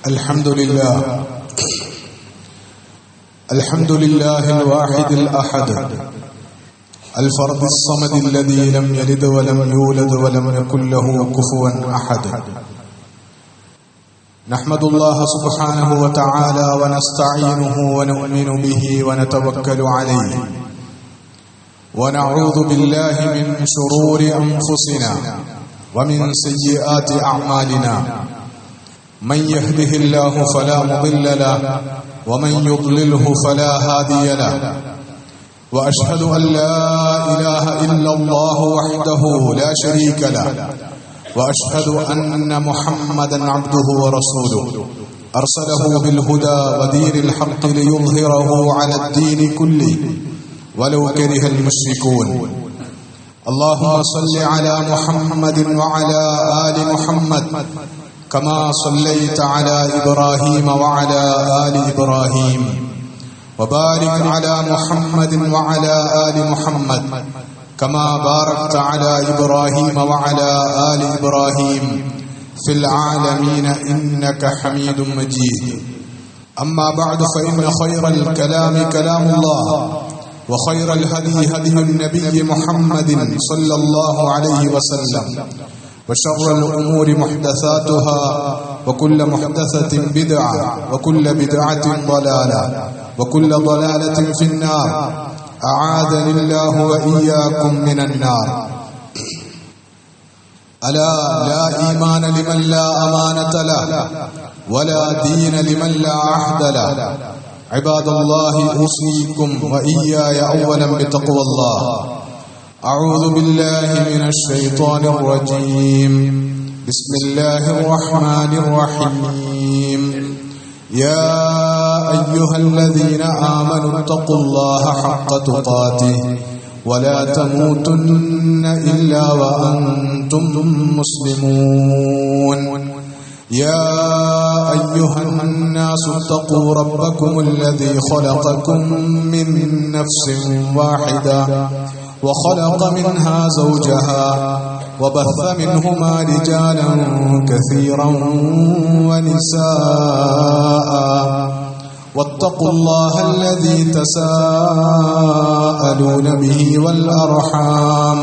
الحمد لله الواحد الأحد الفرد الصمد الذي لم يلد ولم يولد ولم يكن له كفوا أحد. نحمد الله سبحانه وتعالى ونستعينه ونؤمن به ونتوكل عليه ونعوذ بالله من شرور أنفسنا ومن سيئات أعمالنا. من يهده الله فلا مضل له ومن يضلله فلا هادي له. وأشهد أن لا إله إلا الله وحده لا شريك له وأشهد أن محمدا عبده ورسوله أرسله بالهدى ودين الحق ليظهره على الدين كله ولو كره المشركون. اللهم صل على محمد وعلى آل محمد كما صليت على إبراهيم وعلى آل إبراهيم وبارك على محمد وعلى آل محمد كما باركت على إبراهيم وعلى آل إبراهيم في العالمين إنك حميد مجيد. أما بعد فإن خير الكلام كلام الله وخير الهدي هدي النبي محمد صلى الله عليه وسلم وشر الأمور محدثاتها وكل محدثة بدعة وكل بدعة ضلالة وكل ضلالة في النار. أعاذني الله وإياكم من النار. ألا لا إيمان لمن لا أمانة له ولا دين لمن لا عهد له. عباد الله أوصيكم وإياي أولا بتقوى الله. أعوذ بالله من الشيطان الرجيم. بسم الله الرحمن الرحيم. يا أيها الذين آمنوا اتقوا الله حق تقاته ولا تموتن إلا وأنتم مسلمون. يا أيها الناس اتقوا ربكم الذي خلقكم من نفس واحدة وخلق منها زوجها وبث منهما رجالا كثيرا ونساء واتقوا الله الذي تساءلون به والأرحام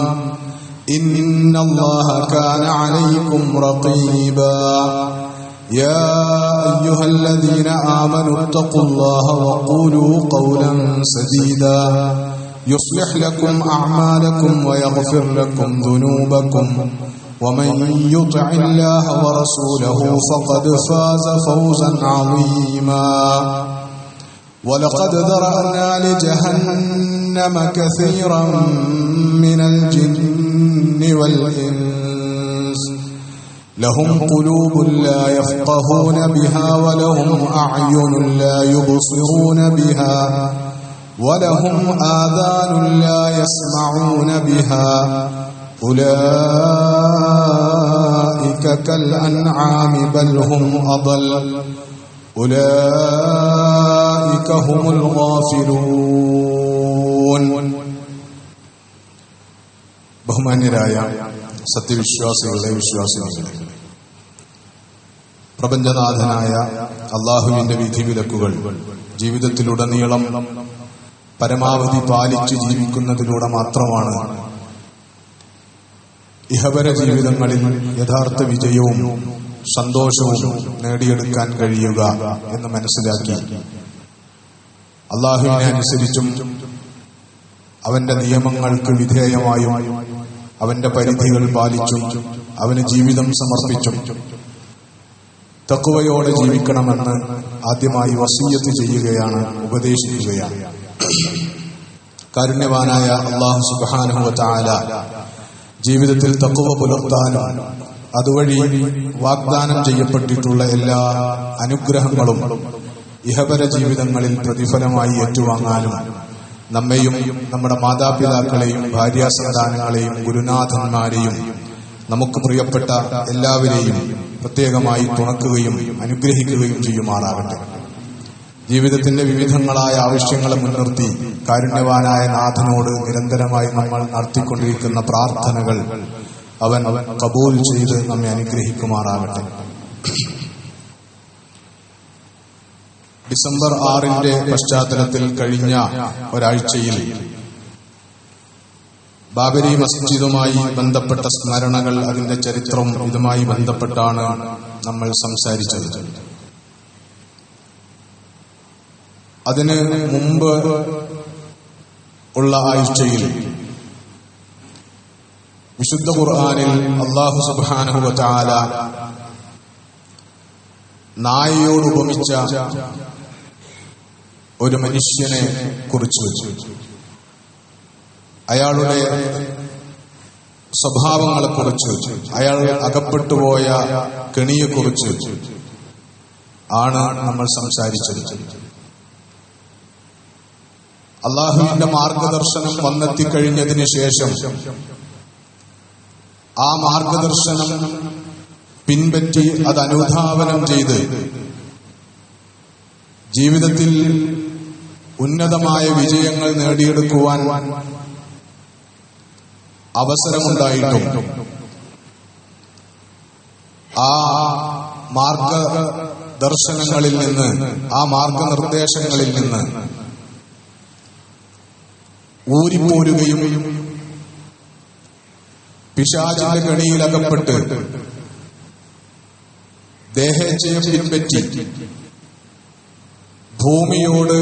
إن الله كان عليكم رقيبا. يا أيها الذين آمنوا اتقوا الله وقولوا قولا سديدا يصلح لكم أعمالكم ويغفر لكم ذنوبكم ومن يطع الله ورسوله فقد فاز فوزا عظيما. ولقد ذرأنا لجهنم كثيرا من الجن والإنس لهم قلوب لا يفقهون بها ولهم أعين لا يبصرون بها ولهم آذان لا يسمعون بها أولئك كالأنعام بل هم أضل أولئك هم الغافلون. ബഹുമാന്യരായ സത്യവിശ്വാസികളെ വിശ്വാസികളെ, പ്രപഞ്ചനാഥനായ അല്ലാഹുവിന്റെ വിധിവിലക്കുകൾ ജീവിതത്തിലുടനീളം പരമാവധി പാലിച്ചു ജീവിക്കുന്നതിലൂടെ മാത്രമാണ് ഇഹപര ജീവിതങ്ങളിൽ യഥാർത്ഥ വിജയവും സന്തോഷവും നേടിയെടുക്കാൻ കഴിയുക എന്ന് മനസ്സിലാക്കി അല്ലാഹുവിനെ അനുസരിച്ചും അവന്റെ നിയമങ്ങൾക്ക് വിധേയമായും അവന്റെ പരിധികൾ പാലിച്ചും അവന് ജീവിതം സമർപ്പിച്ചും തഖ്വയോടെ ജീവിക്കണമെന്ന് ആദ്യമായി വസിയ്യത്ത് ചെയ്യുകയാണ്, ഉപദേശിക്കുകയാണ്. കാരുണ്യവാനായ അല്ലാഹു സുബ്ഹാനഹു വ തആല ജീവിതത്തിൽ തഖ്വ പുലർത്താനും അതുവഴി വാഗ്ദാനം ചെയ്യപ്പെട്ടിട്ടുള്ള എല്ലാ അനുഗ്രഹങ്ങളും ഇഹപര ജീവിതങ്ങളിൽ പ്രതിഫലമായി ഏറ്റുവാങ്ങാനും നമ്മെയും നമ്മുടെ മാതാപിതാക്കളെയും ഭാര്യാസന്താനങ്ങളെയും ഗുരുനാഥന്മാരെയും നമുക്ക് പ്രിയപ്പെട്ട എല്ലാവരെയും പ്രത്യേകമായി തുണക്കുകയും അനുഗ്രഹിക്കുകയും ചെയ്യുമാറാകട്ടെ. ജീവിതത്തിന്റെ വിവിധങ്ങളായ ആവശ്യങ്ങളെ മുൻനിർത്തി കാരുണ്യവാനായ നാഥനോട് നിരന്തരമായി നമ്മൾ നടത്തിക്കൊണ്ടിരിക്കുന്ന പ്രാർത്ഥനകൾ അവൻ കബൂൽ ചെയ്ത് നമ്മെ അനുഗ്രഹിക്കുമാറാകട്ടെ. ഡിസംബർ 6 പശ്ചാത്തലത്തിൽ കഴിഞ്ഞ ഒരാഴ്ചയിൽ ബാബരി മസ്ജിദുമായി ബന്ധപ്പെട്ട സ്മരണകൾ, അതിന്റെ ചരിത്രം, ഇതുമായി ബന്ധപ്പെട്ടാണ് നമ്മൾ സംസാരിച്ചത്. അതിന് മുമ്പ് ഉള്ള ആഴ്ചയിൽ വിശുദ്ധ ഖുർആനിൽ അല്ലാഹു സുബ്ഹാനഹു വ തആല നായയോട് ഉപമിച്ച ഒരു മനുഷ്യനെ കുറിച്ച് വെച്ചു. അയാളുടെ സ്വഭാവങ്ങളെക്കുറിച്ച്, അയാൾ അകപ്പെട്ടുപോയ കെണിയെക്കുറിച്ച് ആണ് നമ്മൾ സംസാരിച്ചത്. അള്ളാഹുവിന്റെ മാർഗദർശനം വന്നെത്തിക്കഴിഞ്ഞതിന് ശേഷം ആ മാർഗദർശനം പിൻപറ്റി അത് അനുധാവനം ചെയ്ത് ജീവിതത്തിൽ ഉന്നതമായ വിജയങ്ങൾ നേടിയെടുക്കുവാൻ അവസരമുണ്ടായിട്ടും ആ മാർഗദർശനങ്ങളിൽ നിന്ന്, ആ മാർഗനിർദ്ദേശങ്ങളിൽ നിന്ന് ഊരിപ്പോരുകയും പിശാചിന്റെ കെണിയിലകപ്പെട്ട് ദേഹേച്ഛയെ പിൻപറ്റി ഭൂമിയോട്,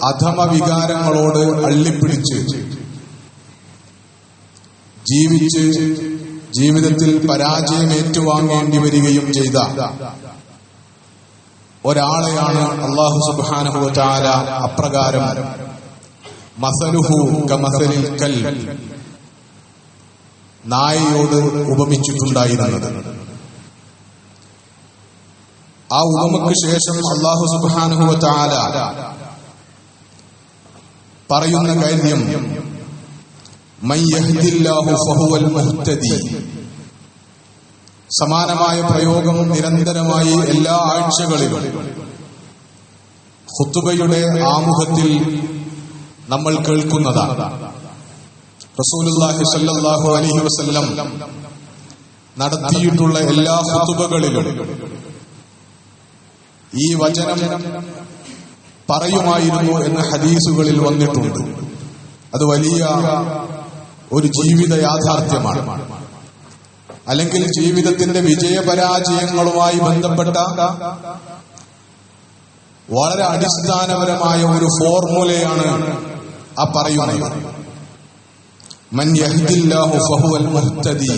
അധമ വികാരങ്ങളോട് അള്ളിപ്പിടിച്ച് ജീവിച്ച് ജീവിതത്തിൽ പരാജയം ഏറ്റുവാങ്ങേണ്ടി വരികയും ചെയ്ത ഒരാളെയാണ് അല്ലാഹു സുബ്ഹാനഹു വ തആല അപ്രകാരം മസലുഹു കമസലിൽ കൽബ്, നായയോട് ഉപമിച്ചിട്ടുണ്ടായിരുന്നത്. ആ ഉപമയ്ക്ക് ശേഷം അല്ലാഹു സുബ്ഹാനഹു വ തആല പറയുന്ന കാര്യം മൻ യഹ്ദില്ലാഹു ഫഹുവൽ മുഹ്തദി. സമാനമായ പ്രയോഗം നിരന്തരമായി എല്ലാ ആഴ്ചകളിലും ഖുതുബയുടെ ആമുഖത്തിൽ നമ്മൾ കേൾക്കുന്നതാണ്. റസൂലുള്ളാഹി സ്വല്ലല്ലാഹു അലൈഹി വസല്ലം നടത്തിയിട്ടുള്ള എല്ലാ ഖുതുബകളിലും ഈ വചനം പറയുമായിരുന്നു എന്ന് ഹദീസുകളിൽ വന്നിട്ടുണ്ട്. അത് വലിയ ഒരു ജീവിത യാഥാർത്ഥ്യമാണ്. അല്ലെങ്കിൽ ജീവിതത്തിന്റെ വിജയപരാജയങ്ങളുമായി ബന്ധപ്പെട്ട വളരെ അടിസ്ഥാനപരമായ ഒരു ഫോർമുലയാണ് ആ പറയുന്നത്. മൻ യഹ്ദില്ലാഹു ഫഹുവൽ മുഹ്തദി.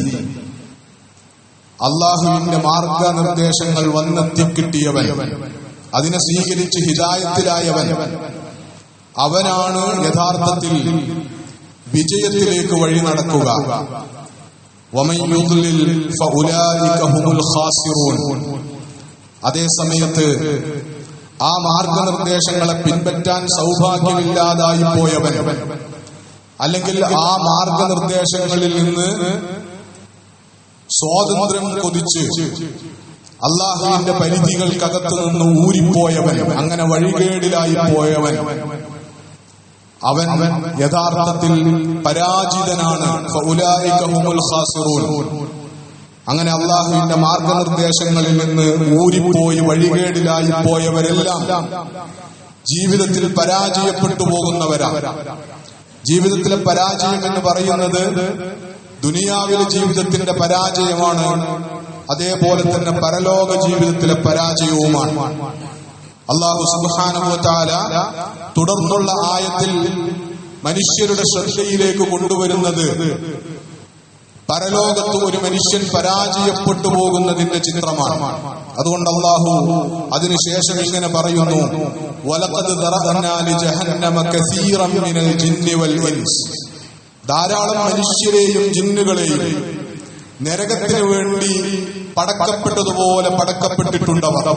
അല്ലാഹുവിന്റെ മാർഗനിർദ്ദേശങ്ങൾ വന്നെത്തിക്കിട്ടിയവൻ, അതിനെ സ്വീകരിച്ച് ഹിദായത്തിലായവൻ, അവനാണ് യഥാർത്ഥത്തിൽ വിജയത്തിലേക്ക് വഴി നടക്കുക. വമൻ യുദ്ലിൽ ഫഉലൈക ഹുമുൽ ഖാസിറൂൻ. അതേ സമയത്ത് ആ മാർഗനിർദ്ദേശങ്ങളെ പിൻപറ്റാൻ സൗഭാഗ്യമില്ലാതായി പോയവൻ, അല്ലെങ്കിൽ ആ മാർഗനിർദ്ദേശങ്ങളിൽ നിന്ന് സ്വാതന്ത്ര്യം കൊതിച്ച് അള്ളാഹുവിന്റെ പരിധികൾക്കകത്ത് നിന്ന് ഊരിപ്പോയവൻ, അങ്ങനെ വഴികേടിലായി പോയവൻ, അവൻ യഥാർത്ഥത്തിൽ പരാജിതനാണ്. ഫഉലൈക ഹുമുൽ ഖാസിറൂൻ. അങ്ങനെ അള്ളാഹുവിന്റെ മാർഗനിർദ്ദേശങ്ങളിൽ നിന്ന് ഊരിപ്പോയി വഴികേടിലായി പോയവരെല്ലാം ജീവിതത്തിൽ പരാജയപ്പെട്ടു പോകുന്നവരാണ്. ജീവിതത്തിലെ പരാജയം എന്ന് പറയുന്നത് ദുനിയാവിലെ ജീവിതത്തിന്റെ പരാജയമാണ്, അതേപോലെ തന്നെ പരലോക ജീവിതത്തിലെ പരാജയവുമാണ്. അല്ലാഹു സുബ്ഹാനഹു വ തആല തുടർന്നുള്ള ആയത്തിൽ മനുഷ്യരുടെ ശ്രദ്ധയിലേക്ക് കൊണ്ടുവരുന്നത് പരലോകത്ത് ഒരു മനുഷ്യൻ പരാജയപ്പെട്ടു പോകുന്നതിന്റെ ചിത്രമാണ്. അതുകൊണ്ട് അല്ലാഹു അതിനുശേഷം ഇങ്ങനെ പറയുന്നു, വലഖദ് ദറഅനാ ലിജഹന്നമ കസീറൻ മിനൽ ജിന്നി വൽ ഇൻസ്. ധാരാളം മനുഷ്യരെയും ജിന്നുകളെയും നരകത്തിന് വേണ്ടി പടക്കപ്പെട്ടതുപോലെ പടക്കപ്പെട്ടിട്ടുണ്ടവർ.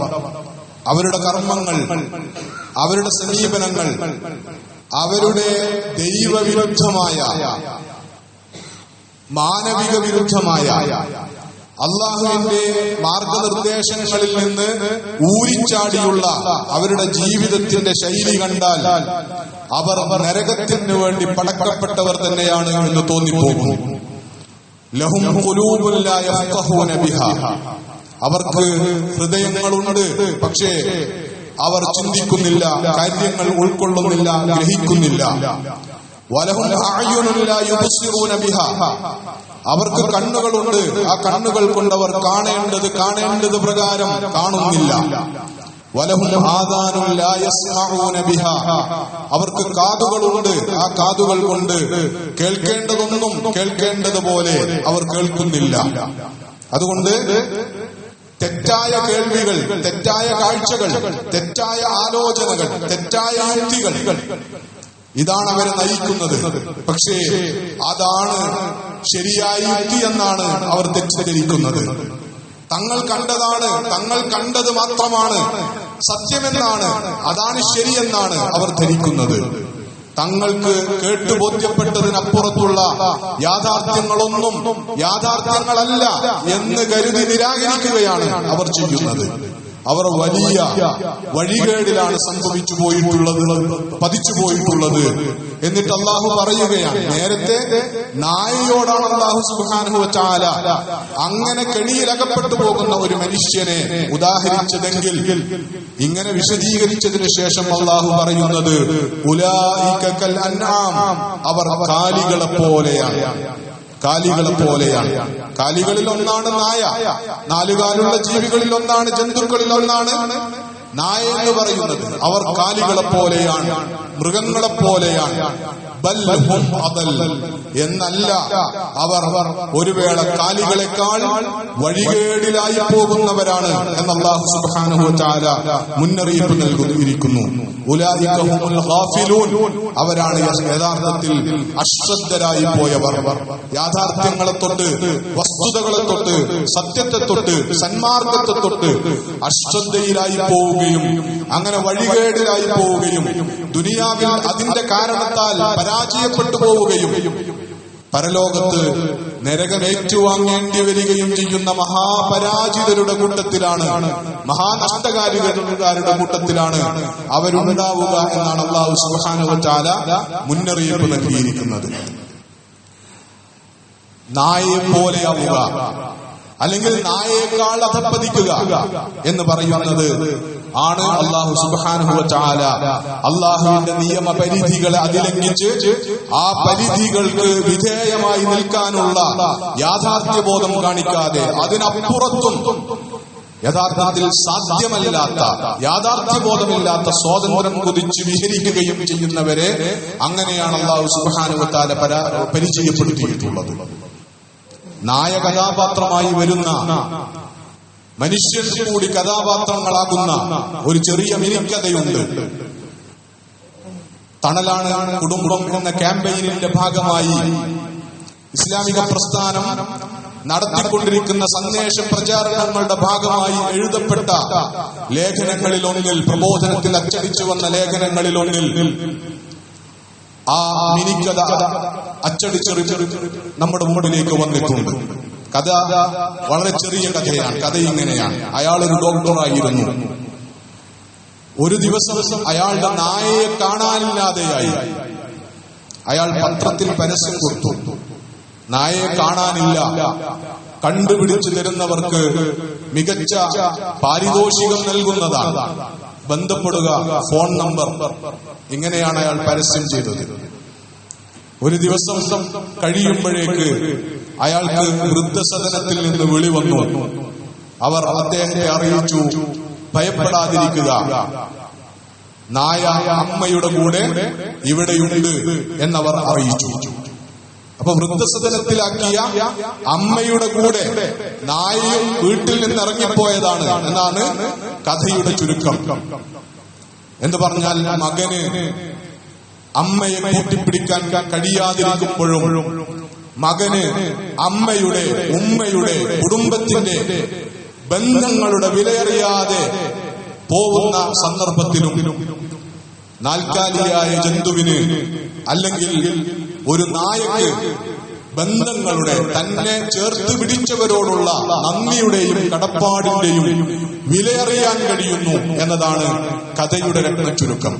അവരുടെ കർമ്മങ്ങൾ, അവരുടെ സമീപനങ്ങൾ, അവരുടെ ദൈവവിരുദ്ധമായ, മാനവിക വിരുദ്ധമായ, അള്ളാഹുവിന്റെ മാർഗനിർദ്ദേശങ്ങളിൽ നിന്ന് ഊരിച്ചാടിയുള്ള അവരുടെ ജീവിതത്തിന്റെ ശൈലി കണ്ടാൽ അവർ നരകത്തിന് വേണ്ടി പടക്കപ്പെട്ടവർ തന്നെയാണ് എന്ന് തോന്നിപ്പോകുന്നു. ലഹും ഖുലൂബുൻ ലാ യഫ്ഖഹൂന ബിഹാ. അവർക്ക് ഹൃദയങ്ങളുണ്ട്, പക്ഷേ അവർ ചിന്തിക്കുന്നില്ല, കാര്യങ്ങൾ ഉൾക്കൊള്ളുന്നില്ല, ഗ്രഹിക്കുന്നില്ല. വലഹും അഅ്യുനുൻ ലാ യുബ്സിറൂന ബിഹാ, അവർക്ക് കണ്ണുകളുണ്ട്, ആ കണ്ണുകൾ കൊണ്ടവർ കാണേണ്ടത് പ്രകാരം കാണുന്നില്ല. വലഹും ആദാനുൻ ലാ യസ്മഊന ബിഹാ, അവർക്ക് കാതുകളുണ്ട്, ആ കാതുകൾ കൊണ്ട് കേൾക്കേണ്ടതൊന്നും കേൾക്കേണ്ടതുപോലെ അവർ കേൾക്കുന്നില്ല. അതുകൊണ്ട് തെറ്റായ കേൾവികൾ, തെറ്റായ കാഴ്ചകൾ, തെറ്റായ ആലോചനകൾ, തെറ്റായ യുക്തികൾ, ഇതാണ് അവരെ നയിക്കുന്നത്. പക്ഷേ അതാണ് ശരിയായ യുക്തി എന്നാണ് അവർ തെറ്റിദ്ധരിക്കുന്നത്. തങ്ങൾ കണ്ടതാണ്, തങ്ങൾ കണ്ടത് മാത്രമാണ് സത്യമെന്നാണ്, അതാണ് ശരിയെന്നാണ് അവർ ധരിക്കുന്നത്. തങ്ങൾക്ക് കേട്ടു ബോധ്യപ്പെട്ടതിനപ്പുറത്തുള്ള യാഥാർത്ഥ്യങ്ങളൊന്നും യാഥാർത്ഥ്യങ്ങളല്ല എന്ന് കരുതി നിരാകരിക്കുകയാണ് അവർ ചെയ്യുന്നത്. അവർ വലിയ വഴികേടിലാണ് സംഭവിച്ചു പോയിട്ടുള്ളത്, പതിച്ചു പോയിട്ടുള്ളത്. എന്നിട്ട് അള്ളാഹു പറയുകയാണ്, നേരത്തെ നായയോടാണ് അള്ളാഹു സുബ്ഹാനഹു വ തആല അങ്ങനെ കെണിയിലകപ്പെട്ടു പോകുന്ന ഒരു മനുഷ്യനെ ഉദാഹരിച്ചതെങ്കിൽ, ഇങ്ങനെ വിശദീകരിച്ചതിന് ശേഷം അള്ളാഹു പറയുന്നത് ഉലൈക കൽ അൻആം, അവർ കാലികളെ പോലെയാണ്. കാലികളിൽ ഒന്നാണ് നായ, നാലുകാലുള്ള ജീവികളിൽ ഒന്നാണ്, ജന്തുക്കളിൽ ഒന്നാണ് നായ എന്ന് പറയുന്നത്. അവർ കാലികളെ പോലെയാണ്, മൃഗങ്ങളെ പോലെയാണ്. ബൽ ഹും അദൽ, എന്നല്ല, അവർ ഒരു വേള കാലികളെക്കാൾ വഴികേടിലായി പോകുന്നവരാണ് എന്ന് അല്ലാഹു സുബ്ഹാനഹു വ തആല മുന്നറിയിപ്പ് നൽകിയിരിക്കുന്നു. ഉലൈക ഹുമുൽ ഗാഫിലൂൻ, അവരാണ് യഥാർത്ഥത്തിൽ അശ്രദ്ധരായി പോയവർ. യാഥാർത്ഥ്യങ്ങളെ തൊട്ട്, വസ്തുതകളെ തൊട്ട്, സത്യത്തെ തൊട്ട്, സന്മാർഗത്തെ തൊട്ട് അശ്രദ്ധയിലായി പോവുകയും അങ്ങനെ വഴികേടിലായി പോവുകയും ദുനിയാവിൽ അതിന്റെ കാരണത്താൽ പരാജയപ്പെട്ടു പോവുകയും പരലോകത്ത് നരകമേറ്റുവാങ്ങേണ്ടി വരികയും ചെയ്യുന്ന മഹാപരാജിതരുടെ കൂട്ടത്തിലാണ്, മഹാനഷ്ടകാരികളുടെ കൂട്ടത്തിലാണ് അവരുണ്ടാവുക എന്നാണ് അല്ലാഹു സുബ്ഹാനഹു വ തആല മുന്നറിയിപ്പ് നൽകിയിരിക്കുന്നത്. നായയെ പോലെയാവുക, അല്ലെങ്കിൽ നായയേക്കാൾ അധപ്പതിക്കുക എന്ന് പറയുന്നത് ആണ് അല്ലാഹു സുബ്ഹാനഹു വ തആല അല്ലാഹുവിന്റെ നിയമപരിധികളെ അതിലംഘിച്ച് ആ പരിധികൾക്ക് വിധേയമായി നിൽക്കാനുള്ള യാഥാർത്ഥ്യബോധം കാണിക്കാതെ അതിനപ്പുറത്തും യഥാർത്ഥത്തിൽ സാധ്യമല്ലാത്ത, യാഥാർത്ഥ്യബോധമില്ലാത്ത സ്വാതന്ത്ര്യം കുതിച്ച് വിഹരിക്കുകയും ചെയ്യുന്നവരെ അങ്ങനെയാണ് അല്ലാഹു സുബ്ഹാനഹു വ തആല പരിചയപ്പെടുത്തിയിട്ടുള്ളത്. നായ കഥാപാത്രമായി വരുന്ന, മനുഷ്യർ കൂടി കഥാപാത്രങ്ങളാകുന്ന ഒരു ചെറിയ മിനിക്കഥയുണ്ട്. തണലാണ് കുടുംബം എന്ന ക്യാമ്പയിനിന്റെ ഭാഗമായി ഇസ്ലാമിക പ്രസ്ഥാനം നടത്തിക്കൊണ്ടിരിക്കുന്ന സന്ദേശ പ്രചാരണങ്ങളുടെ ഭാഗമായി എഴുതപ്പെട്ട ലേഖനങ്ങളിൽ ഒന്നിൽ, പ്രബോധനത്തിൽ അച്ചടിച്ചു വന്ന ലേഖനങ്ങളിൽ ഒന്നിൽ ആ മിനിക്കഥ അച്ചടിച്ചെറിച്ച് നമ്മുടെ മുമ്പിലേക്ക് വന്നിട്ടുണ്ട്. കഥ വളരെ ചെറിയ കഥയാണ്. കഥ ഇങ്ങനെയാണ്: അയാളൊരു ഡോക്ടറായിരുന്നു. ഒരു ദിവസം അയാളുടെ നായയെ കാണാനില്ലാതെയായി. അയാൾ പത്രത്തിൽ പരസ്യം കൊടുത്തു, നായയെ കാണാനില്ല, കണ്ടുപിടിച്ചു തരുന്നവർക്ക് മികച്ച പാരിതോഷികം നൽകുന്നതാണ്, ബന്ധപ്പെടുക, ഫോൺ നമ്പർ. ഇങ്ങനെയാണ് അയാൾ പരസ്യം ചെയ്തത്. ഒരു ദിവസം കഴിയുമ്പോഴേക്ക് അയാൾക്ക് വൃദ്ധസദനത്തിൽ നിന്ന് വിളി വന്നു. അവർ അദ്ദേഹത്തെ അറിയിച്ചു, ഭയപ്പെടാതിരിക്കുക, നായ അമ്മയുടെ കൂടെ ഇവിടെയുണ്ട് എന്നവർ അറിയിച്ചു. അപ്പൊ വൃദ്ധസദനത്തിലാക്കിയ അമ്മയുടെ കൂടെ നായയും വീട്ടിൽ നിന്ന് ഇറങ്ങിപ്പോയതാണ് എന്നാണ് കഥയുടെ ചുരുക്കം. എന്ന് പറഞ്ഞാൽ, മകന് അമ്മയെ കൂട്ടിപ്പിടിക്കാൻ കഴിയാതിരിക്കുമ്പോഴും മകന് അമ്മയുടെ, ഉമ്മയുടെ, കുടുംബത്തിന്റെ ബന്ധങ്ങളുടെ വിലയറിയാതെ പോകുന്ന സന്ദർഭത്തിലും നാൽക്കാലിയായ ജന്തുവിന് അല്ലെങ്കിൽ ഒരു നായക്ക് ബന്ധങ്ങളുടെ, തന്നെ ചേർത്ത് പിടിച്ചവരോടുള്ള നന്ദിയുടെയും കടപ്പാടിന്റെയും വിലയറിയാൻ കഴിയുന്നു എന്നതാണ് കഥയുടെ രത്നച്ചുരുക്കം.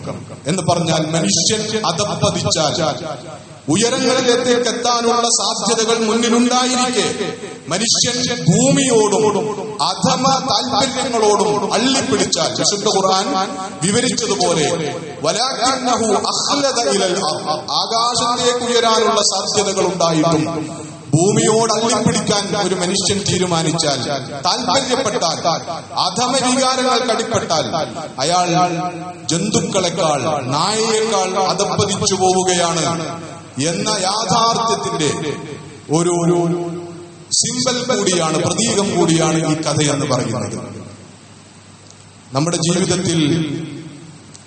എന്ന് പറഞ്ഞാൽ, മനുഷ്യൻ അധപ്പതിച്ചാൽ ഉയരങ്ങളിലേക്ക് എത്താനുള്ള സാധ്യതകൾ മുന്നിലുണ്ടായിരിക്കെ മനുഷ്യൻ ഭൂമിയോടും അധമ താല്പര്യങ്ങളോടും അള്ളിപ്പിടിച്ചാൽ വിശുദ്ധ ഖുർആൻ വിവരിച്ചതുപോലെ വലാകിന്നഹു അഖ്ലദ ഇലൽ അർദ്, ആകാശത്തേക്ക് ഉയരാനുള്ള സാധ്യതകൾ ഉണ്ടായിട്ടും ഭൂമിയോട് അള്ളിപ്പിടിക്കാൻ ഒരു മനുഷ്യൻ തീരുമാനിച്ചാൽ, താല്പര്യപ്പെട്ടാൽ, അധമ വികാരങ്ങൾക്ക് അടിപ്പെട്ടാൽ അയാൾ ജന്തുക്കളെക്കാൾ, നായയേക്കാൾ അധപ്പതിച്ചു പോവുകയാണ് എന്ന യാഥാർത്ഥ്യത്തിന്റെ ഒരു സിംബൽ കൂടിയാണ്, പ്രതീകം കൂടിയാണ് ഈ കഥയെന്ന് പറയുന്നത്. നമ്മുടെ ജീവിതത്തിൽ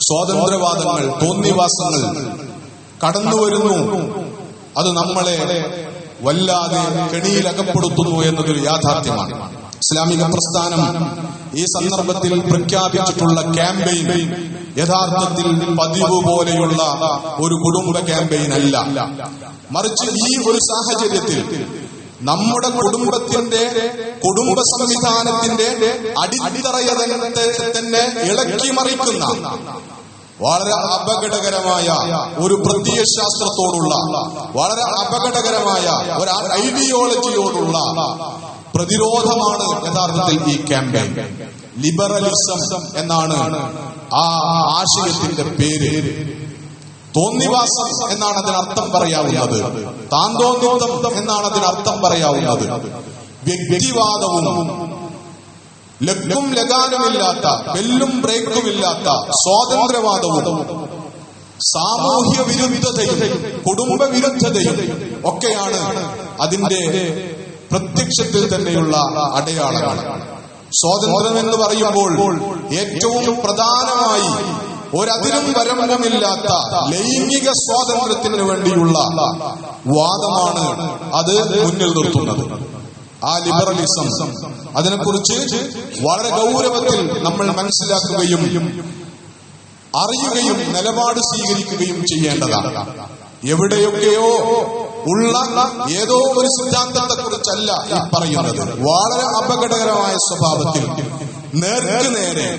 സ്വാതന്ത്ര്യവാദങ്ങൾ, തോന്നിവാസങ്ങൾ കടന്നുവരുന്നു. അത് നമ്മളെ വല്ലാതെ കെണിയിലകപ്പെടുത്തുന്നു എന്നതൊരു യാഥാർത്ഥ്യമാണ്. ഇസ്ലാമിക പ്രസ്ഥാനം ഈ സന്ദർഭത്തിൽ പ്രഖ്യാപിച്ചിട്ടുള്ള ക്യാമ്പയിൻ യഥാർത്ഥത്തിൽ പതിവ് പോലെയുള്ള ഒരു കുടുംബ ക്യാമ്പയിൻ അല്ല. മറിച്ച് ഈ ഒരു സാഹചര്യത്തിൽ നമ്മുടെ കുടുംബത്തിന്റെ, കുടുംബ സംവിധാനത്തിന്റെ അടിത്തറയെ തന്നെ ഇളക്കി മറിക്കുന്ന വളരെ അപകടകരമായ ഒരു പ്രത്യയശാസ്ത്രത്തോടുള്ള, വളരെ അപകടകരമായ ഒരു ഐഡിയോളജിയോടുള്ള പ്രതിരോധമാണ് യഥാർത്ഥത്തിൽ ഈ ക്യാമ്പയിൻ. ലിബറലിസം എന്നാണ് ആ ആശയത്തിന്റെ പേര്. തോന്നിവാസം എന്നാണ് അതിനർത്ഥം പറയാവുന്നത്. താന്തോന്നിത്വം എന്നാണ് അതിനർത്ഥം പറയാവുന്നത്. വ്യക്തിവാദവും ലക്കും ലഗാനുമില്ലാത്ത, ബെല്ലും ബ്രേക്കുമില്ലാത്ത സ്വാതന്ത്ര്യവാദവും സാമൂഹ്യ വിരുദ്ധതയും കുടുംബ വിരുദ്ധതയും ഒക്കെയാണ് അതിന്റെ പ്രത്യക്ഷത്തിൽ തന്നെയുള്ള അടയാളങ്ങൾ. സ്വാതന്ത്ര്യം എന്ന് പറയുമ്പോൾ ഏറ്റവും പ്രധാനമായി ഒരതിരും വരമ്പുമില്ലാത്ത ലൈംഗിക സ്വാതന്ത്ര്യത്തിന് വേണ്ടിയുള്ള വാദമാണ് അത് മുന്നിൽ നിർത്തുന്നത്. ആ ലിബറലിസം, അതിനെക്കുറിച്ച് വളരെ ഗൗരവത്തിൽ നമ്മൾ മനസ്സിലാക്കുകയും അറിയുകയും നിലപാട് സ്വീകരിക്കുകയും ചെയ്യേണ്ടതാണ്. എവിടെയൊക്കെയോ ഉള്ള ഏതോ ഒരു സിദ്ധാന്തത്തെ കുറിച്ചല്ല ഈ പറയുന്നത്. വളരെ അപകടകരമായ സ്വഭാവത്തിൽ നേർക്കുനേരെ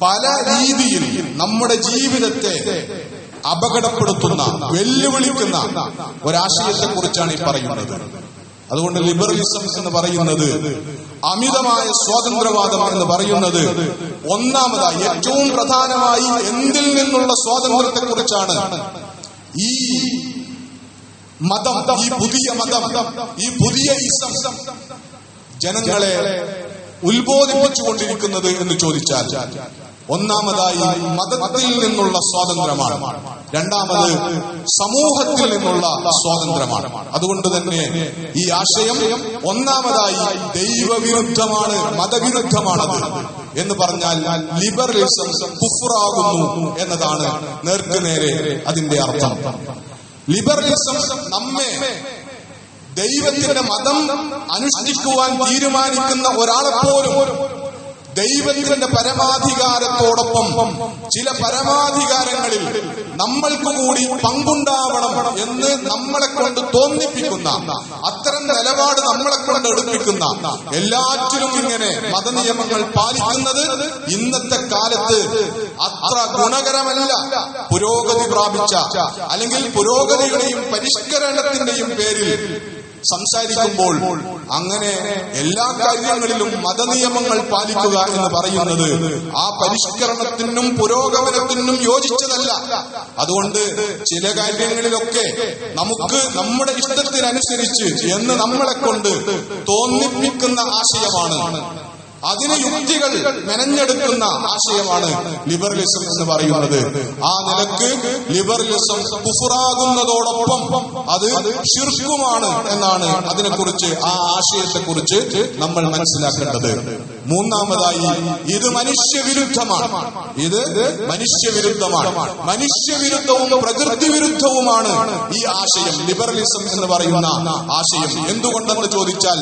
പല രീതിയിൽ നമ്മുടെ ജീവിതത്തെ അപകടപ്പെടുത്തുന്ന, വെല്ലുവിളിക്കുന്ന ഒരാശയത്തെ കുറിച്ചാണ് ഈ പറയുന്നത്. അതുകൊണ്ട് ലിബറലിസം എന്ന് പറയുന്നത്, അമിതമായ സ്വാതന്ത്ര്യവാദം എന്ന് പറയുന്നത്, ഒന്നാമതായി ഏറ്റവും പ്രധാനമായി എന്തിൽ നിന്നുള്ള സ്വാതന്ത്ര്യത്തെ കുറിച്ചാണ് ഈ മതം, ഈ പുതിയ മതം, ഈ പുതിയ ഇസം ജനങ്ങളെ ഉത്ബോധിപ്പിച്ചുകൊണ്ടിരിക്കുന്നത് എന്ന് ചോദിച്ചാൽ, ഒന്നാമതായി മതത്തിൽ നിന്നുള്ള സ്വാതന്ത്ര്യമാണ്. രണ്ടാമത് സമൂഹത്തിൽ നിന്നുള്ള സ്വാതന്ത്ര്യമാണ്. അതുകൊണ്ട് തന്നെ ഈ ആശയം ഒന്നാമതായി ദൈവവിരുദ്ധമാണ്, മതവിരുദ്ധമാണത് എന്ന് പറഞ്ഞാൽ ലിബറലിസം കുഫ്റാകുന്നു എന്നതാണ് നേർക്കുനേരെ അതിന്റെ അർത്ഥം. ലിബറലിസം നമ്മെ ദൈവത്തിന്റെ മതം അനുഷ്ഠിക്കുവാൻ തീരുമാനിക്കുന്ന ഒരാളെപ്പോലും ദൈവത്തിന്റെ പരമാധികാരത്തോടൊപ്പം ചില പരമാധികാരങ്ങളിൽ നമ്മൾക്ക് കൂടി പങ്കുണ്ടാവണം എന്ന് നമ്മളെ കൊണ്ട് തോന്നിപ്പിക്കുന്ന, അത്തരം നിലപാട് നമ്മളെ കൊണ്ട് എടുപ്പിക്കുന്ന, എല്ലാറ്റിലും ഇങ്ങനെ മതനിയമങ്ങൾ പാലിക്കുന്നത് ഇന്നത്തെ കാലത്ത് അത്ര ഗുണകരമല്ല. പുരോഗതി പ്രാപിച്ച, അല്ലെങ്കിൽ പുരോഗതിയുടെയും പരിഷ്കരണത്തിന്റെയും പേരിൽ സംസാരിക്കുമ്പോൾ അങ്ങനെ എല്ലാ കാര്യങ്ങളിലും മതനിയമങ്ങൾ പാലിക്കുക എന്ന് പറയുന്നത് ആ പരിഷ്കരണത്തിനും പുരോഗമനത്തിനും യോജിച്ചതല്ല. അതുകൊണ്ട് ചില കാര്യങ്ങളിലൊക്കെ നമുക്ക് നമ്മുടെ ഇഷ്ടത്തിനനുസരിച്ച് എന്ന് നമ്മളെ കൊണ്ട് തോന്നിപ്പിക്കുന്ന ആശയമാണ്, അതിന് യുക്തികൾ മെനഞ്ഞെടുക്കുന്ന ആശയമാണ് ലിബറലിസം എന്ന് പറയുന്നത്. ആ നിലക്ക് ലിബറലിസം കുഫ്റാകുന്നതോടൊപ്പം അത് ശിർക്കുമാണ് എന്നാണ് അതിനെക്കുറിച്ച്, ആ ആശയത്തെക്കുറിച്ച് നമ്മൾ മനസ്സിലാക്കേണ്ടത്. മൂന്നാമതായി ഇത് മനുഷ്യവിരുദ്ധമാണ്. ഇത് മനുഷ്യവിരുദ്ധമാണ്. മനുഷ്യവിരുദ്ധവും പ്രകൃതി വിരുദ്ധവുമാണ് ഈ ആശയം, ലിബറലിസം എന്ന് പറയുന്ന ആശയം. എന്തുകൊണ്ടെന്ന് ചോദിച്ചാൽ,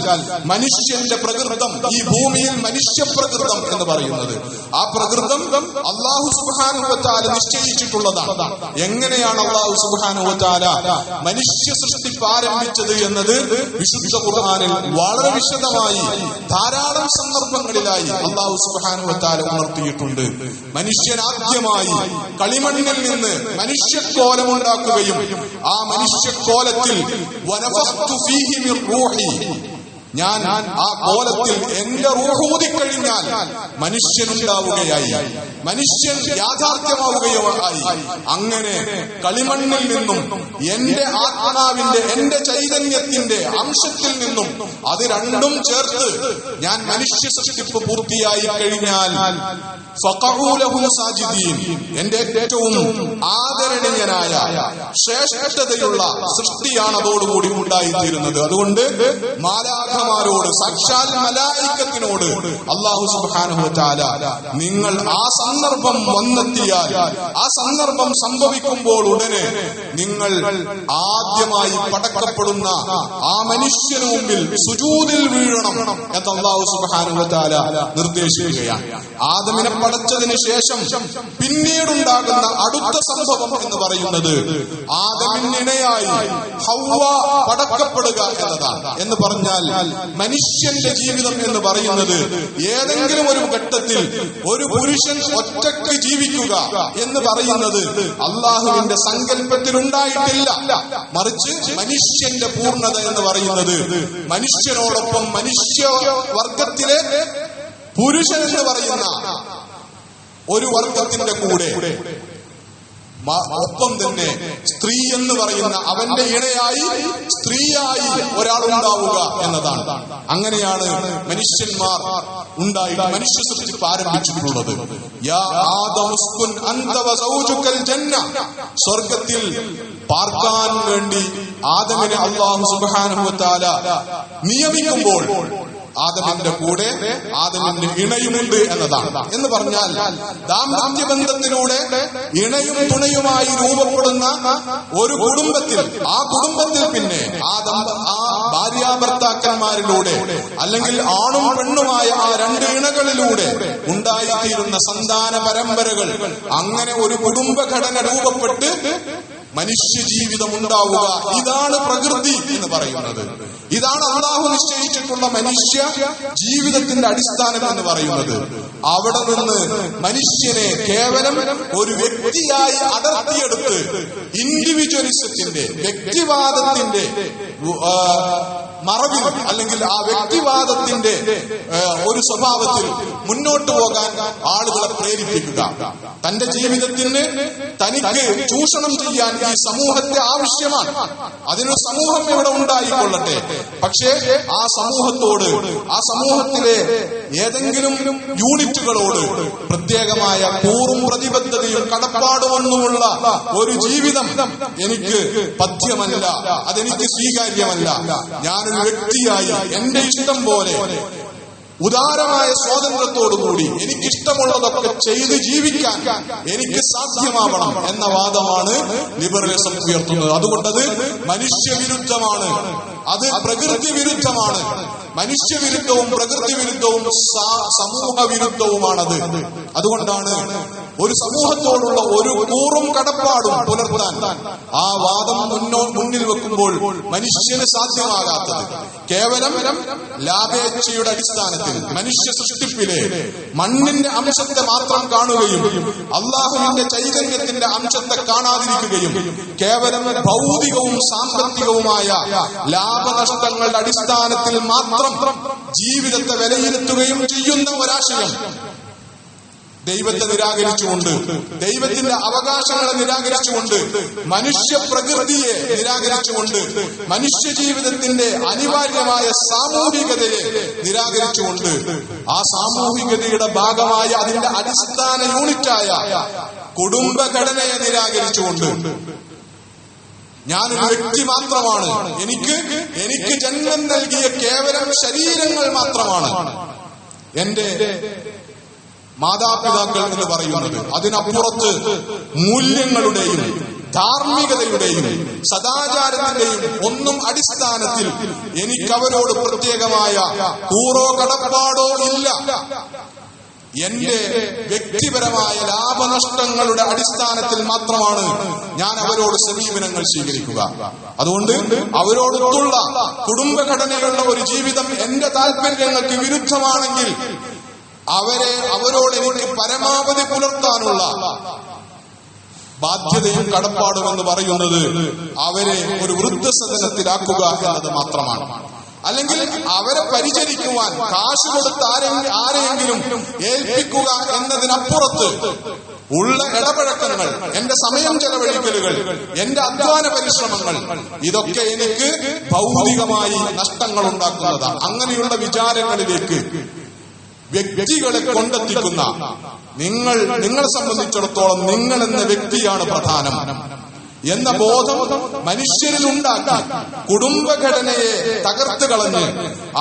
മനുഷ്യന്റെ പ്രകൃതം, ഈ ഭൂമിയിൽ മനുഷ്യപ്രകൃതം എന്ന് പറയുന്നത്, ആ പ്രകൃതം അല്ലാഹു സുബ്ഹാനഹു വ തആല നിശ്ചയിച്ചിട്ടുള്ളതാണ്. എങ്ങനെയാണ് അല്ലാഹു സുബ്ഹാനഹു വ തആല മനുഷ്യ സൃഷ്ടിപ്പ് ആരംഭിച്ചത് എന്നത് വിശുദ്ധ ഖുർആനിൽ വളരെ വിശദമായി ധാരാളം സന്ദർഭങ്ങളിലായി അല്ലാഹു സുബ്ഹാനഹു വ തആല ഉണർത്തിയിട്ടുണ്ട്. മനുഷ്യൻ ആദ്യമായി കളിമണ്ണിൽ നിന്ന് മനുഷ്യക്കോലമുണ്ടാക്കുകയും ആ മനുഷ്യക്കോലത്തിൽ വനഫഖ്തു ഫീഹി മിർ റൂഹി, ഞാൻ ആ കോലത്തിൽ എന്റെ റൂഹ് ഊതിക്കഴിഞ്ഞാൽ മനുഷ്യനുണ്ടാവുകയായി, മനുഷ്യൻ യാഥാർത്ഥ്യമാവുകയായി. അങ്ങനെ കളിമണ്ണിൽ നിന്നും എന്റെ ആത്മാവിന്റെ, എന്റെ ചൈതന്യത്തിന്റെ അംശത്തിൽ നിന്നും അത് രണ്ടും ചേർത്ത് ഞാൻ മനുഷ്യ സൃഷ്ടിപ്പ് പൂർത്തിയായി കഴിഞ്ഞാൽ ഫഖഉ ലഹു സാജിദീൻ, എന്റെ ഏറ്റവും ആദരണീയനായ ശ്രേഷ്ഠതയുള്ള സൃഷ്ടിയാണ് അതോടുകൂടി ഉണ്ടായിത്തീരുന്നത്. അതുകൊണ്ട് മാലാഖമാരോട്, സാക്ഷാൽ മലായികത്തിനോട് അല്ലാഹു സുബ്ഹാനഹു വ തആല നിങ്ങൾ ആ സന്ദർഭം വന്നെത്തിയാൽ, ആ സന്ദർഭം സംഭവിക്കുമ്പോൾ ഉടനെ നിങ്ങൾ ആദ്യമായി പടക്കപ്പെടുന്ന ആ മനുഷ്യന് മുമ്പിൽ സുജൂദിൽ വീഴണം എന്ന് അല്ലാഹു സുബ്ഹാനഹു വ തആല നിർദ്ദേശിക്കുകയാണ്. ആദമിനെ പടച്ചതിന് ശേഷം പിന്നീടുണ്ടാകുന്ന അടുത്ത സംഭവം എന്ന് പറയുന്നത് ആദമിനിണയായി ഹവ്വ പടക്കപ്പെടുക എന്നതാണ്. എന്ന് പറഞ്ഞാൽ മനുഷ്യന്റെ ജീവിതം എന്ന് പറയുന്നത് ഏതെങ്കിലും ഒരു ഘട്ടത്തിൽ ഒരു പുരുഷൻ ഒറ്റയ്ക്ക് ജീവിക്കുക എന്ന് പറയുന്നത് അള്ളാഹുവിന്റെ സങ്കല്പത്തിൽ ഉണ്ടായിട്ടില്ല. മറിച്ച് മനുഷ്യന്റെ പൂർണ്ണത എന്ന് പറയുന്നത് മനുഷ്യനോടൊപ്പം മനുഷ്യ വർഗത്തിലെ പുരുഷൻ എന്ന് പറയുന്ന ഒരു വർഗത്തിന്റെ കൂടെ ഒപ്പം തന്നെ സ്ത്രീ എന്ന് പറയുന്ന അവന്റെ ഇണയായി, സ്ത്രീയായി ഒരാളുണ്ടാവുക എന്നതാണ്. അങ്ങനെയാണ് മനുഷ്യന്മാർ ഉണ്ടായിട്ട് മനുഷ്യ സൃഷ്ടിപ്പ് ആരംഭിച്ചിട്ടുള്ളത്. യാ ആദമുസ്കുൻ അൻത വസൗജുകൽ ജന്ന, സ്വർഗത്തിൽ പാർക്കാൻ വേണ്ടി ആദമിനെ അല്ലാഹു സുബ്ഹാനഹു വ തആല നിയമിക്കുമ്പോൾ ആദമിന്റെ കൂടെ ആദമിന്റെ ഇണയുമുണ്ട് എന്നതാണ്. എന്ന് പറഞ്ഞാൽ ദാമ്പത്യ ബന്ധത്തിലൂടെ ഇണയും തുണയുമായി രൂപപ്പെടുന്ന ഒരു കുടുംബത്തിൽ, ആ കുടുംബത്തിൽ പിന്നെ ആ ഭാര്യാഭർത്താക്കന്മാരിലൂടെ അല്ലെങ്കിൽ ആണും പെണ്ണുമായ ആ രണ്ട് ഇണകളിലൂടെ ഉണ്ടായിത്തീരുന്ന സന്താന പരമ്പരകൾ, അങ്ങനെ ഒരു കുടുംബഘടന രൂപപ്പെട്ട് മനുഷ്യ ജീവിതം ഉണ്ടാവുക. ഇതാണ് പ്രകൃതി എന്ന് പറയുന്നത്. ഇതാണ് അല്ലാഹു നിശ്ചയിച്ചിട്ടുള്ള മനുഷ്യ ജീവിതത്തിന്റെ അടിസ്ഥാനം എന്ന് പറയുന്നത്. അവിടെ നിന്ന് മനുഷ്യനെ കേവലം ഒരു വ്യക്തിയായി അടർത്തിയെടുത്ത് ഇൻഡിവിജ്വലിസത്തിന്റെ, വ്യക്തിവാദത്തിന്റെ മറവിൽ അല്ലെങ്കിൽ ആ വ്യക്തിവാദത്തിന്റെ ഒരു സ്വഭാവത്തിൽ മുന്നോട്ട് പോകാൻ ആളുകളെ പ്രേരിപ്പിക്കുക. തന്റെ ജീവിതത്തിന് തനിക്ക് ചൂഷണം ചെയ്യാൻ ഈ സമൂഹത്തെ ആവശ്യമാണ്. അതിന് സമൂഹം ഇവിടെ ഉണ്ടായിക്കൊള്ളട്ടെ. പക്ഷേ ആ സമൂഹത്തോട്, ആ സമൂഹത്തിലെ ഏതെങ്കിലും യൂണിറ്റുകളോട് പ്രത്യേകമായ കൂറും പ്രതിബദ്ധതയും കടപ്പാടുമൊന്നുമുള്ള ഒരു ജീവിതം എനിക്ക് പഥ്യമല്ല, അതെനിക്ക് സ്വീകാര്യമല്ല. ഞാനൊരു വ്യക്തിയായി എന്റെ ഇഷ്ടം പോലെ ഉദാരമായ സ്വാതന്ത്ര്യത്തോടുകൂടി എനിക്കിഷ്ടമുള്ളതൊക്കെ ചെയ്ത് ജീവിക്കാൻ എനിക്ക് സാധ്യമാവണം എന്ന വാദമാണ് ലിബറലിസം ഉയർത്തുന്നത്. അതുകൊണ്ടത് മനുഷ്യവിരുദ്ധമാണ്, അത് പ്രകൃതി വിരുദ്ധമാണ്. മനുഷ്യവിരുദ്ധവും പ്രകൃതി വിരുദ്ധവും സമൂഹ വിരുദ്ധവുമാണത്. അതുകൊണ്ടാണ് ഒരു സമൂഹത്തോടുള്ള ഒരു കൂറും കടപ്പാടും പുലർത്താൻ ആ വാദം മുന്നിൽ വെക്കുമ്പോൾ മനുഷ്യന് സാധ്യമാകാത്തത്. കേവലം ലാഭേച്ഛയുടെ അടിസ്ഥാനത്തിൽ മനുഷ്യ സൃഷ്ടിപ്പിലെ മണ്ണിന്റെ അംശത്തെ മാത്രം കാണുകയും അള്ളാഹുവിന്റെ ചൈതന്യത്തിന്റെ അംശത്തെ കാണാതിരിക്കുകയും കേവലം ഭൗതികവും സാമ്പത്തികവുമായ ലാഭനഷ്ടങ്ങളുടെ അടിസ്ഥാനത്തിൽ മാത്രം ജീവിതത്തെ വിലയിരുത്തുകയും ചെയ്യുന്ന ഒരാശയം ദൈവത്തെ നിരാകരിച്ചുകൊണ്ട്, ദൈവത്തിന്റെ അവകാശങ്ങളെ നിരാകരിച്ചുകൊണ്ട്, മനുഷ്യ പ്രകൃതിയെ നിരാകരിച്ചുകൊണ്ട്, മനുഷ്യ ജീവിതത്തിന്റെ അനിവാര്യമായ സാമൂഹികതയെ നിരാകരിച്ചുകൊണ്ട്, ആ സാമൂഹികതയുടെ ഭാഗമായ അതിന്റെ അടിസ്ഥാന യൂണിറ്റായ കുടുംബഘടനയെ നിരാകരിച്ചുകൊണ്ട്, ഞാനൊരു വ്യക്തി മാത്രമാണ്, എനിക്ക് ജന്മം നൽകിയ കേവലം ശരീരങ്ങൾ മാത്രമാണ് എന്റെ മാതാപിതാക്കൾ എന്ന് പറയുന്നത്, അതിനപ്പുറത്ത് മൂല്യങ്ങളുടെയും ധാർമ്മികതയുടെയും സദാചാരത്തിന്റെയും ഒന്നും അടിസ്ഥാനത്തിൽ എനിക്കവരോട് പ്രത്യേകമായ കൂറോ കടപ്പാടോ ഇല്ല. എന്റെ വ്യക്തിപരമായ ലാഭനഷ്ടങ്ങളുടെ അടിസ്ഥാനത്തിൽ മാത്രമാണ് ഞാൻ അവരോട് സമീപനങ്ങൾ സ്വീകരിക്കുക. അതുകൊണ്ട് അവരോടൊത്തുള്ള കുടുംബഘടനയുള്ള ഒരു ജീവിതം എന്റെ താല്പര്യങ്ങൾക്ക് വിരുദ്ധമാണെങ്കിൽ അവരോട് എനിക്ക് പരമാവധി പുലർത്താനുള്ള ബാധ്യതയും കടപ്പാടും എന്ന് പറയുന്നത് അവരെ ഒരു വൃദ്ധസദനത്തിലാക്കുക എന്നത് മാത്രമാണ്. അല്ലെങ്കിൽ അവരെ പരിചരിക്കുവാൻ കാശ് കൊടുത്ത് ആരെയെങ്കിലും ഏൽപ്പിക്കുക എന്നതിനപ്പുറത്ത് ഉള്ള ഇടപഴക്കങ്ങൾ, എന്റെ സമയം ചെലവഴിക്കലുകൾ, എന്റെ അധ്വാന പരിശ്രമങ്ങൾ, ഇതൊക്കെ എനിക്ക് ഭൗതികമായി നഷ്ടങ്ങൾ ഉണ്ടാക്കുന്നതാണ്. അങ്ങനെയുള്ള വിചാരങ്ങളിലേക്ക് വ്യക്തികളെ കൊണ്ടെത്തിക്കുന്ന നിങ്ങളെ സംബന്ധിച്ചിടത്തോളം നിങ്ങൾ എന്ന വ്യക്തിയാണ് പ്രധാനം എന്ന ബോധം മനുഷ്യരിൽ ഉണ്ടാക്കി കുടുംബഘടനയെ തകർത്ത് കളഞ്ഞ്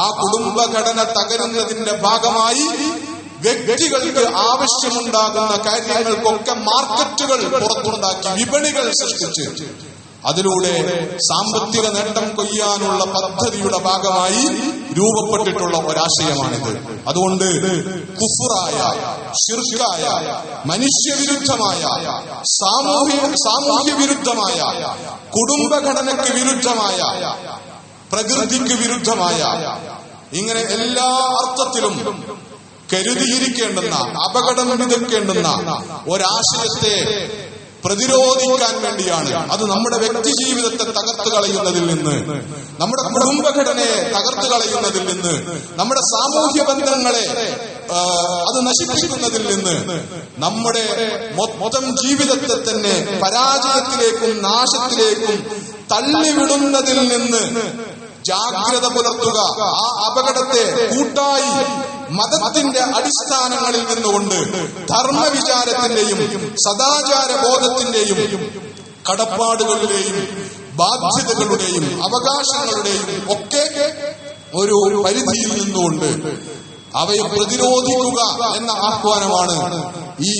ആ കുടുംബഘടന തകരുന്നതിന്റെ ഭാഗമായി വ്യക്തികൾക്ക് ആവശ്യമുണ്ടാകുന്ന കാര്യങ്ങൾക്കൊക്കെ മാർക്കറ്റുകൾ പുറത്തുണ്ടാക്കി വിപണികൾ സൃഷ്ടിച്ച് അതിലൂടെ സാമ്പത്തിക നേട്ടം കൊയ്യാനുള്ള പദ്ധതിയുടെ ഭാഗമായി രൂപപ്പെട്ടിട്ടുള്ള ഒരാശയമാണിത്. അതുകൊണ്ട് കുഫ്റായ, ശിർക്കായ, മനുഷ്യവിരുദ്ധമായ, സാമൂഹ്യ വിരുദ്ധമായ, കുടുംബഘടനയ്ക്ക് വിരുദ്ധമായ, പ്രകൃതിക്ക് വിരുദ്ധമായ, ഇങ്ങനെ എല്ലാ അർത്ഥത്തിലും കരുതിയിരിക്കേണ്ടുന്ന, അപകടം വിതയ്ക്കേണ്ടുന്ന ഒരാശയത്തെ പ്രതിരോധിക്കാൻ വേണ്ടിയാണ്. അത് നമ്മുടെ വ്യക്തി ജീവിതത്തെ തകർത്ത് കളയുന്നതിൽ നിന്ന്, നമ്മുടെ കുടുംബഘടനയെ തകർത്ത് കളയുന്നതിൽ നിന്ന്, നമ്മുടെ സാമൂഹ്യ ബന്ധങ്ങളെ അത് നശിപ്പിക്കുന്നതിൽ നിന്ന്, നമ്മുടെ മൊത്തം ജീവിതത്തെ തന്നെ പരാജയത്തിലേക്കും നാശത്തിലേക്കും തള്ളിവിടുന്നതിൽ നിന്ന് ജാഗ്രത പുലർത്തുക. ആ അപകടത്തെ കൂട്ടായി മതത്തിന്റെ അടിസ്ഥാനങ്ങളിൽ നിന്നുകൊണ്ട് ധർമ്മവിചാരത്തിന്റെയും സദാചാര ബോധത്തിന്റെയും കടപ്പാടുകളുടെയും ബാധ്യതകളുടെയും അവകാശങ്ങളുടെയും ഒക്കെ ഒരു പരിധിയിൽ നിന്നുകൊണ്ട് അവയെ പ്രതിരോധിക്കുക എന്ന ആഹ്വാനമാണ് ഈ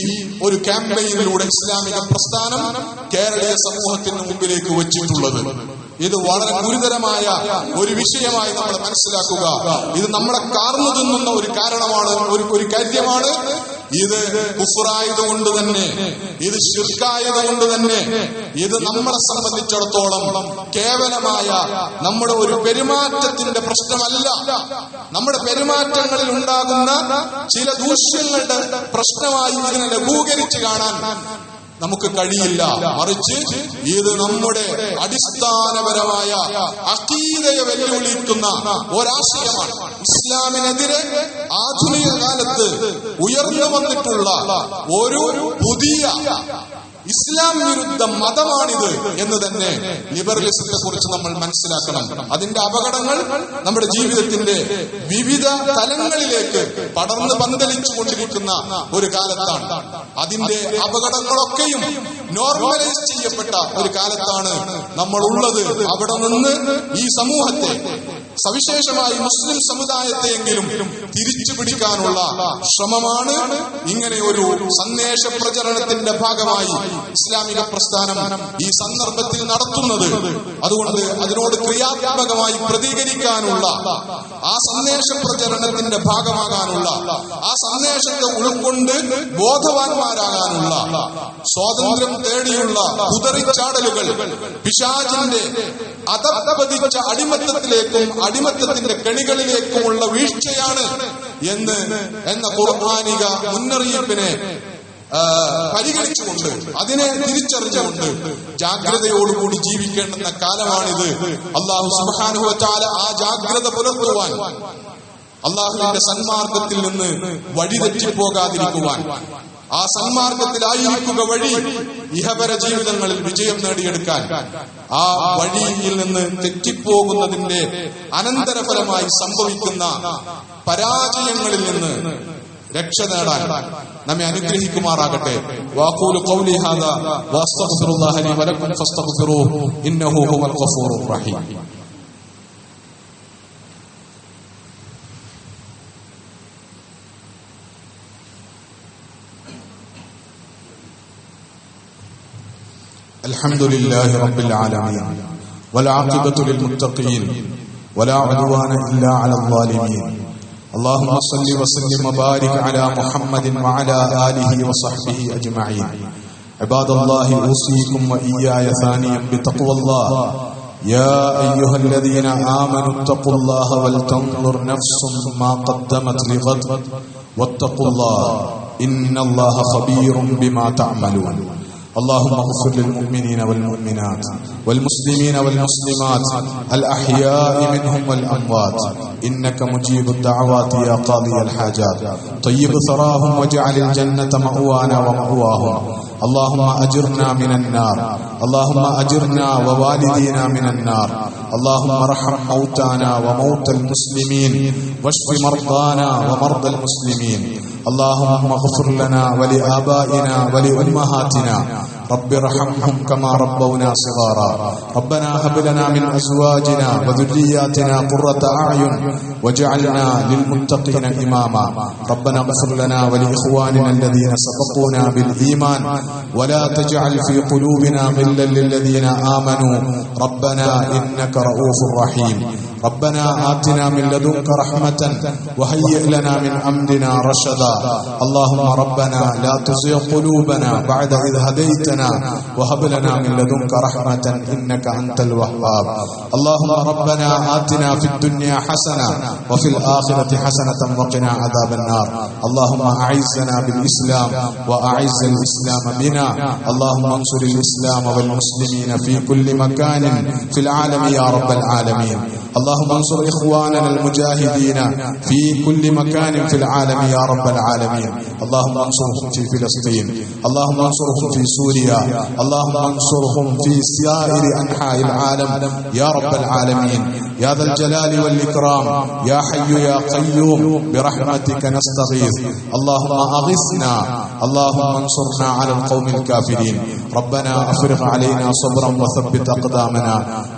ഒരു ക്യാമ്പയിനിലൂടെ ഇസ്ലാമിക പ്രസ്ഥാനം കേരളീയ സമൂഹത്തിന് മുമ്പിലേക്ക് വച്ചിട്ടുള്ളത്. ഇത് വളരെ ഗുരുതരമായ ഒരു വിഷയമായി നമ്മൾ മനസ്സിലാക്കുക. ഇത് നമ്മളെ കാർന്നു തിന്നുന്ന ഒരു കാരണമാണ്, ഒരു കാര്യമാണ്. ഇത് കുഫ്റായതുകൊണ്ട് തന്നെ, ഇത് ശിർക്കായതുകൊണ്ട് തന്നെ, ഇത് നമ്മളെ സംബന്ധിച്ചിടത്തോളം കേവലമായ നമ്മുടെ ഒരു പെരുമാറ്റത്തിന്റെ പ്രശ്നമല്ല. നമ്മുടെ പെരുമാറ്റങ്ങളിൽ ഉണ്ടാകുന്ന ചില ദൂഷ്യങ്ങളുടെ പ്രശ്നമായി ഇതിനെ ലഘൂകരിച്ച് കാണാൻ നമുക്ക് കഴിയില്ല. മറിച്ച് ഇത് നമ്മുടെ അടിസ്ഥാനപരമായ അഖീദയെ വെല്ലുവിളിക്കുന്ന ഒരാശയമാണ്. ഇസ്ലാമിനെതിരെ ആധുനിക കാലത്ത് ഉയർന്നു വന്നിട്ടുള്ള ഒരു പുതിയ ഇസ്ലാം വിരുദ്ധ മതമാണിത് എന്ന് തന്നെ ലിബറലിസത്തെ കുറിച്ച് നമ്മൾ മനസ്സിലാക്കണം. അതിന്റെ അപകടങ്ങൾ നമ്മുടെ ജീവിതത്തിന്റെ വിവിധ തലങ്ങളിലേക്ക് പടർന്ന് പന്തലിച്ചു കൊണ്ടിരിക്കുന്ന ഒരു കാലത്താണ്. അതിന്റെ അപകടങ്ങളൊക്കെയും നോർമലൈസ് ചെയ്യപ്പെട്ട ഒരു കാലത്താണ് നമ്മൾ ഉള്ളത്. അവിടെ നിന്ന് ഈ സമൂഹത്തെ, സവിശേഷമായി മുസ്ലിം സമുദായത്തെയെങ്കിലും തിരിച്ചു പിടിക്കാനുള്ള ശ്രമമാണ് ഇങ്ങനെ ഒരു സന്ദേശ പ്രചരണത്തിന്റെ ഭാഗമായി ഇസ്ലാമിക പ്രസ്ഥാനം ഈ സന്ദർഭത്തിൽ നടത്തുന്നത്. അതുകൊണ്ട് അതിനോട് ക്രിയാത്മകമായി പ്രതികരിക്കാനുള്ള, ആ സന്ദേശ പ്രചരണത്തിന്റെ ഭാഗമാകാനുള്ള, ആ സന്ദേശത്തെ ഉൾക്കൊണ്ട് ബോധവാന്മാരാകാനുള്ള, സ്വാതന്ത്ര്യം തേടിയുള്ള കുതറിച്ചാടലുകൾ പിശാചിന്റെ അധപ്പതിച്ച അടിമത്തത്തിലേക്കും അടിമത്തത്തിന്റെ കെണികളിലേക്കുമുള്ള വീഴ്ചയാണ് എന്ന ഖുർആനിക മുന്നറിയിപ്പിനെ പരിഗണിച്ചുകൊണ്ട്, അതിനെ തിരിച്ചറിഞ്ഞുകൊണ്ട് ജാഗ്രതയോടുകൂടി ജീവിക്കേണ്ടുന്ന കാലമാണിത്. അല്ലാഹു സുബ്ഹാനഹു വ തആല ആ ജാഗ്രത പുലർത്തുവാൻ, അല്ലാഹുവിന്റെ സന്മാർഗത്തിൽ നിന്ന് വഴിതെറ്റിപ്പോകാതിരിക്കുവാൻ, ആ സന്മാർഗത്തിലായിരിക്കുക വഴി ഇഹപര ജീവിതങ്ങളിൽ വിജയം നേടിയെടുക്കാൻ, ആ വഴിയിൽ നിന്ന് തെറ്റിപ്പോകുന്നതിന്റെ അനന്തരഫലമായി സംഭവിക്കുന്ന പരാജയങ്ങളിൽ നിന്ന് രക്ഷ നേടാൻ നമ്മെ അനുഗ്രഹിക്കുമാറാകട്ടെ. വഖൂലു ഖൗലി ഹാദാ വഅസ്തഗ്ഫിറുല്ലാഹ ലി വലക്കും ഫസ്തഗ്ഫിറൂഹു ഇന്നഹു ഹുവൽ ഗഫൂറുർ റഹീം. അൽഹംദുലില്ലാഹി റബ്ബിൽ ആലമീൻ വൽആഖിബത്തു ലിൽമുത്തഖീൻ വലാ ഉദ്വാന ഇല്ലാ അലൽ ളാലിമീൻ. اللهم صل وسلم وبارك على محمد وعلى آله وصحبه أجمعين. عباد الله أوصيكم وإياي ثانيا بتقوى الله. يا أيها الذين آمنوا اتقوا الله ولتنظر نفس ما قدمت لغد واتقوا الله إن الله خبير بما تعملون. اللهم اغفر للمؤمنين والمؤمنات والمسلمين والمسلمات الأحياء منهم والأموات إنك مجيب الدعوات يا قاضي الحاجات طيب ثراهم واجعل الجنة مأوانا ومأواهم اللهم أجرنا من النار اللهم أجرنا ووالدينا من النار اللهم ارحم موتانا وموتى المسلمين واشف مرضانا ومرضى المسلمين اللهم اغفر لنا ولآبائنا ولأمهاتنا رب ارحمهم كما ربونا صغارا ربنا هب لنا من أزواجنا وذرياتنا قرة أعين واجعلنا للمتقين إماما ربنا اغفر لنا ولإخواننا الذين سبقونا بالإيمان ولا تجعل في قلوبنا غلا للذين آمنوا ربنا إنك رؤوف رحيم ربنا آتنا من لدنك رحمة وهيئ لنا من أمرنا رشدا اللهم ربنا لا تزغ قلوبنا بعد إذ هديتنا وهب لنا من لدنك رحمة إنك أنت الوهاب اللهم ربنا آتنا في الدنيا حسنة وفي الآخرة حسنة وقنا عذاب النار اللهم أعزنا بالإسلام وأعز الإسلام بنا اللهم انصر الإسلام والمسلمين في كل مكان في العالم يا رب العالمين اللهم انصر إخواننا المجاهدين في كل مكان في العالم يا رب العالمين اللهم انصرهم في فلسطين اللهم انصرهم في سوريا اللهم انصرهم في سائر أنحاء العالم يا رب العالمين يا ذا الجلال والإكرام يا حي يا قيوم برحمتك نستغيث اللهم أغثنا اللهم انصرنا على القوم الكافرين ربنا أفرغ علينا صبرا وثبت أقدامنا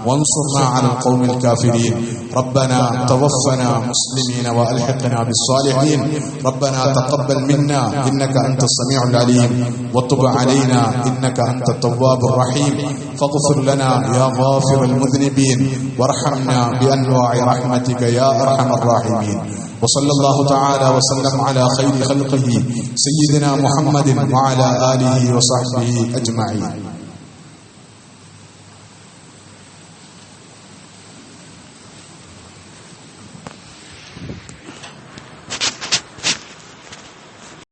وانصرنا على القوم الكافرين ربنا توفنا مسلمين وألحقنا بالصالحين ربنا تقبل منا إنك أنت السميع العليم وتب علينا إنك أنت التواب الرحيم فاغفر لنا يا غافر المذنبين وارحمنا بأنواع رحمتك يا أرحم الراحمين وصلى الله تعالى وسلم على خير خلقه سيدنا محمد وعلى آله وصحبه أجمعين.